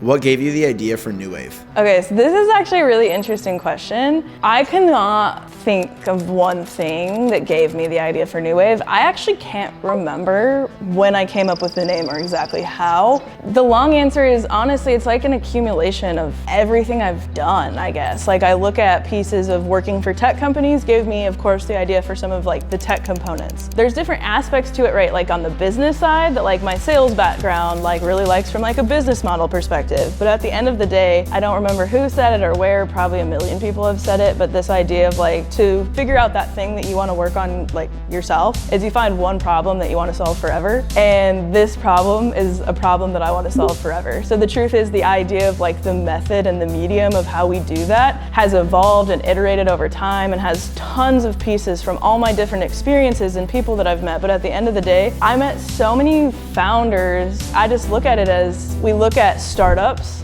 What gave you the idea for New Wave? Okay, so this is actually a really interesting question. I cannot think of one thing that gave me the idea for New Wave. I actually can't remember when I came up with the name or exactly how. The long answer is, honestly, it's like an accumulation of everything I've done, I guess. Like, I look at pieces of working for tech companies, gave me, of course, the idea for some of like the tech components. There's different aspects to it, right? Like on the business side that like my sales background like really likes from like a business model perspective. But at the end of the day, I don't remember who said it or where, probably a million people have said it, but this idea of like to figure out that thing that you want to work on like yourself is you find one problem that you want to solve forever. And this problem is a problem that I want to solve forever. So the truth is the idea of like the method and the medium of how we do that has evolved and iterated over time and has tons of pieces from all my different experiences and people that I've met. But at the end of the day, I met so many founders. I just look at it as, we look at startups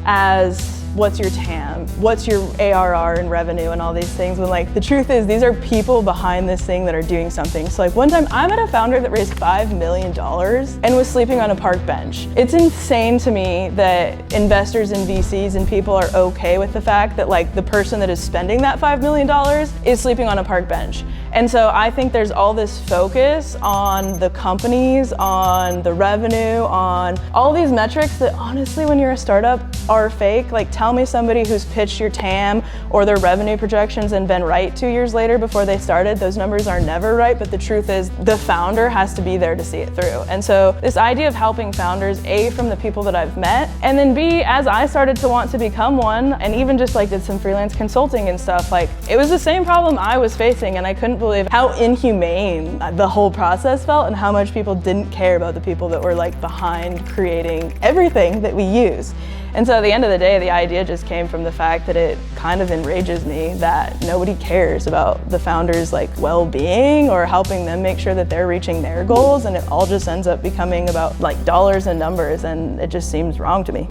as what's your TAM, what's your ARR and revenue and all these things, when like the truth is these are people behind this thing that are doing something. So like one time I met a founder that raised $5 million and was sleeping on a park bench. It's insane to me that investors and VCs and people are okay with the fact that like the person that is spending that $5 million is sleeping on a park bench. And so I think there's all this focus on the companies, on the revenue, on all these metrics that honestly when you're a startup are fake. Like tell me somebody who's pitched your TAM or their revenue projections and been right 2 years later before they started. Those numbers are never right, but the truth is the founder has to be there to see it through. And so this idea of helping founders, A, from the people that I've met, and then B, as I started to want to become one, and even just like did some freelance consulting and stuff, like it was the same problem I was facing, and I couldn't believe how inhumane the whole process felt and how much people didn't care about the people that were like behind creating everything that we use. And so at the end of the day, the idea just came from the fact that it kind of enrages me that nobody cares about the founders' like well-being or helping them make sure that they're reaching their goals, and it all just ends up becoming about like dollars and numbers, and it just seems wrong to me.